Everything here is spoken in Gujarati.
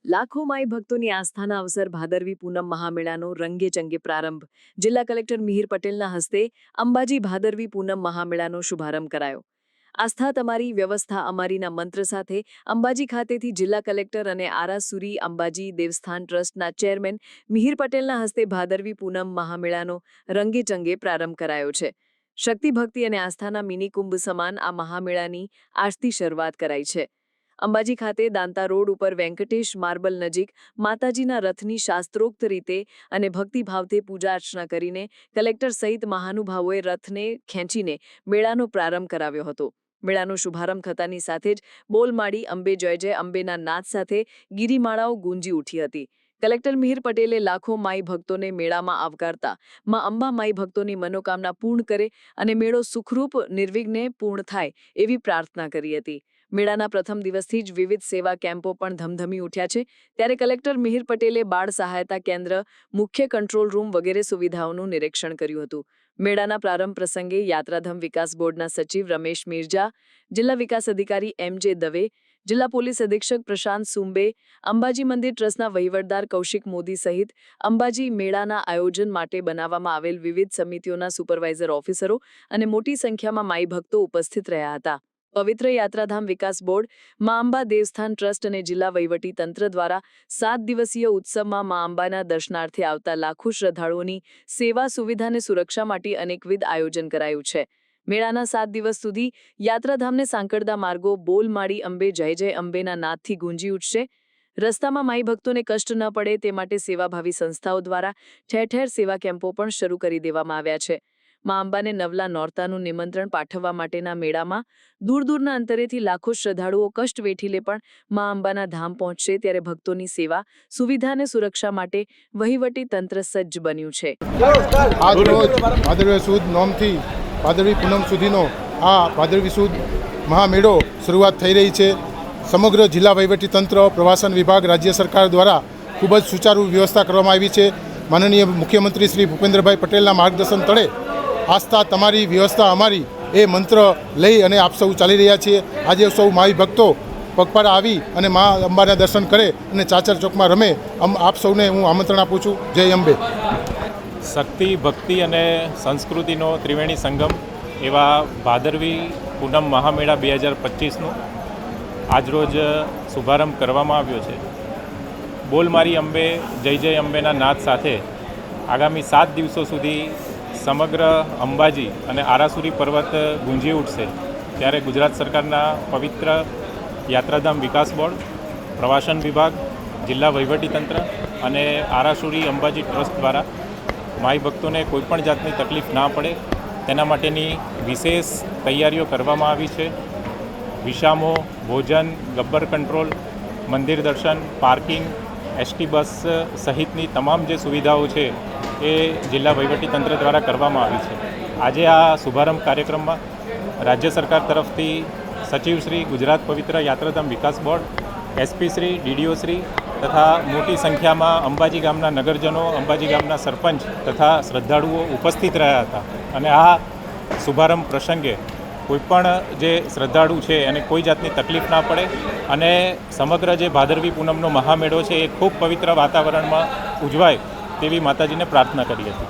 લાખો માઈ ભક્તોની આસ્થાના અવસર ભાદરવી પૂનમ મહામેળાનો રંગે ચંગે પ્રારંભ જિલ્લા કલેક્ટર મિહિર પટેલના હસ્તે અંબાજી ભાદરવી પૂનમ મહામેળાનો શુભારંભ કરાયો। આસ્થા તમારી વ્યવસ્થા અમારીના મંત્ર સાથે અંબાજી ખાતેથી જિલ્લા કલેક્ટર અને આરાસુરી અંબાજી દેવસ્થાન ટ્રસ્ટના ચેરમેન મિહિર પટેલના હસ્તે ભાદરવી પૂનમ મહામેળાનો રંગે ચંગે પ્રારંભ કરાયો છે। શક્તિ ભક્તિ અને આસ્થાના મિની કુંભ સમાન આ મહામેળાની આજથી શરૂઆત કરાઈ છે। અંબાજી ખાતે દાંતા રોડ ઉપર વેંકટેશ માર્બલ નજીક માતાજીના રથની શાસ્ત્રોક્ત રીતે અને ભક્તિભાવથી પૂજા અર્ચના કરીને કલેક્ટર સહિત મહાનુભાવોએ રથને ખેંચીને મેળાનો પ્રારંભ કરાવ્યો હતો। મેળાનો શુભારંભ થતાની સાથે જ બોલમાડી અંબે જય જય અંબેના નાદ સાથે ગિરિમાળાઓ ગુંજી ઉઠી હતી। કલેક્ટર મિહિર પટેલે લાખો માઈ ભક્તોને મેળામાં આવકારતા માં અંબા માઈ ભક્તોની મનોકામના પૂર્ણ કરે અને મેળો સુખરૂપ નિર્વિઘ્ને પૂર્ણ થાય એવી પ્રાર્થના કરી હતી। મેળાના પ્રથમ દિવસથી જ વિવિધ સેવા કેમ્પો પણ ધમધમી ઉઠ્યા છે। ત્યારે કલેક્ટર મિહિર પટેલે બાળ સહાયતા કેન્દ્ર, મુખ્ય કંટ્રોલ રૂમ વગેરે સુવિધાઓનું નિરીક્ષણ કર્યું હતું। મેળાના પ્રારંભ પ્રસંગે યાત્રાધામ વિકાસ બોર્ડના સચિવ રમેશ મિર્જા, જિલ્લા વિકાસ અધિકારી એમ.જે. દવે, જિલ્લા પોલીસ અધિક્ષક પ્રશાંત સુંબે, અંબાજી મંદિર ટ્રસ્ટના વહીવટદાર કૌશિક મોદી સહિત અંબાજી મેળાના આયોજન માટે બનાવવામાં આવેલ વિવિધ સમિતિઓના સુપરવાઇઝર ઓફિસરો અને મોટી સંખ્યામાં માઈ ભક્તો ઉપસ્થિત રહ્યા હતા। પવિત્ર યાત્રાધામ વિકાસ બોર્ડ, માં અંબા દેવસ્થાન ટ્રસ્ટ અને જિલ્લા વહીવટી તંત્ર દ્વારા 7 દિવસીય ઉત્સવમાં માં અંબાના દર્શનાર્થે આવતા લાખો શ્રદ્ધાળુઓની સેવા સુવિધા અને સુરક્ષા માટે અનેકવિધ આયોજન કરાયું છે। મેળાના 7 દિવસ સુધી યાત્રાધામને સાંકળતા માર્ગો બોલમાડી અંબે જય જય અંબેના નાદથી ગુંજી ઉઠશે। રસ્તામાં માઈ ભક્તોને કષ્ટ ન પડે તે માટે સેવાભાવી સંસ્થાઓ દ્વારા ઠેર ઠેર સેવા કેમ્પો પણ શરૂ કરી દેવામાં આવ્યા છે। માં અંબાને નવલા નોરતાનું નિમંત્રણ પાઠવવા માટેના મેળામાં દૂર દૂરના અંતરેથી લાખો શ્રદ્ધાળુઓ કષ્ટ વેઠીલે પણ માં અંબાના ધામ પહોંચશે ત્યારે ભક્તોની સેવા સુવિધા અને સુરક્ષા માટે વહીવટી તંત્ર સજ્જ બન્યું છે। આજ રોજ ભાદરવી સુદ નોમથી ભાદરવી પૂનમ સુધીનો આ ભાદરવી સુદ મહામેળો શરૂઆત થઈ રહી છે। સમગ્ર જિલ્લા વહીવટી તંત્ર, પ્રવાસન વિભાગ, રાજ્ય સરકાર દ્વારા ખૂબ જ સુચારુ વ્યવસ્થા કરવામાં આવી છે। માનનીય મુખ્યમંત્રી શ્રી ભૂપેન્દ્રભાઈ પટેલના માર્ગદર્શન તળે આસ્થા તમારી વ્યવસ્થા અમારી એ મંત્ર લઈ અને આપ સૌ ચાલી રહ્યા છીએ। આજે સૌ માઈ ભક્તો પગપાળા આવી અને મા અંબાના દર્શન કરે અને ચાચર ચોકમાં રમે આપ સૌને હું આમંત્રણ આપું છું। જય અંબે। શક્તિ, ભક્તિ અને સંસ્કૃતિનો ત્રિવેણી સંગમ એવા ભાદરવી પૂનમ મહામેળા 2025નું આજરોજ શુભારંભ કરવામાં આવ્યો છે। બોલમારી અંબે જય જય અંબેના નાદ સાથે આગામી 7 દિવસો સુધી સમગ્ર અંબાજી અને આરાસુરી પર્વત ગુંજી ઉઠશે। ત્યારે ગુજરાત સરકારના પવિત્ર યાત્રાધામ વિકાસ બોર્ડ, પ્રવાસન વિભાગ, જિલ્લા વહીવટીતંત્ર અને આરાસુરી અંબાજી ટ્રસ્ટ દ્વારા માઈ ભક્તોને કોઈપણ જાતની તકલીફ ના પડે તેના માટેની વિશેષ તૈયારીઓ કરવામાં આવી છે। વિસામો, ભોજન, ગબ્બર કંટ્રોલ, મંદિર દર્શન, પાર્કિંગ, એસટી બસ સહિતની તમામ જે સુવિધાઓ છે એ જિલ્લા વહીવટીતંત્ર દ્વારા કરવામાં આવી છે। આજે આ શુભારંભ કાર્યક્રમમાં રાજ્ય સરકાર તરફથી સચિવશ્રી, ગુજરાત પવિત્ર યાત્રાધામ વિકાસ board, SP Shri, DDO Shri તથા મોટી સંખ્યામાં અંબાજી ગામના નગરજનો, અંબાજી ગામના સરપંચ તથા શ્રદ્ધાળુઓ ઉપસ્થિત રહ્યા હતા અને આ શુભારંભ પ્રસંગે કોઈપણ જે શ્રદ્ધાળુ છે એને કોઈ જાતની તકલીફ ના પડે અને સમગ્ર જે ભાદરવી પૂનમનો મહામેળો છે એ ખૂબ પવિત્ર વાતાવરણમાં ઉજવાય તેવી માતાજીને પ્રાર્થના કરી હતી।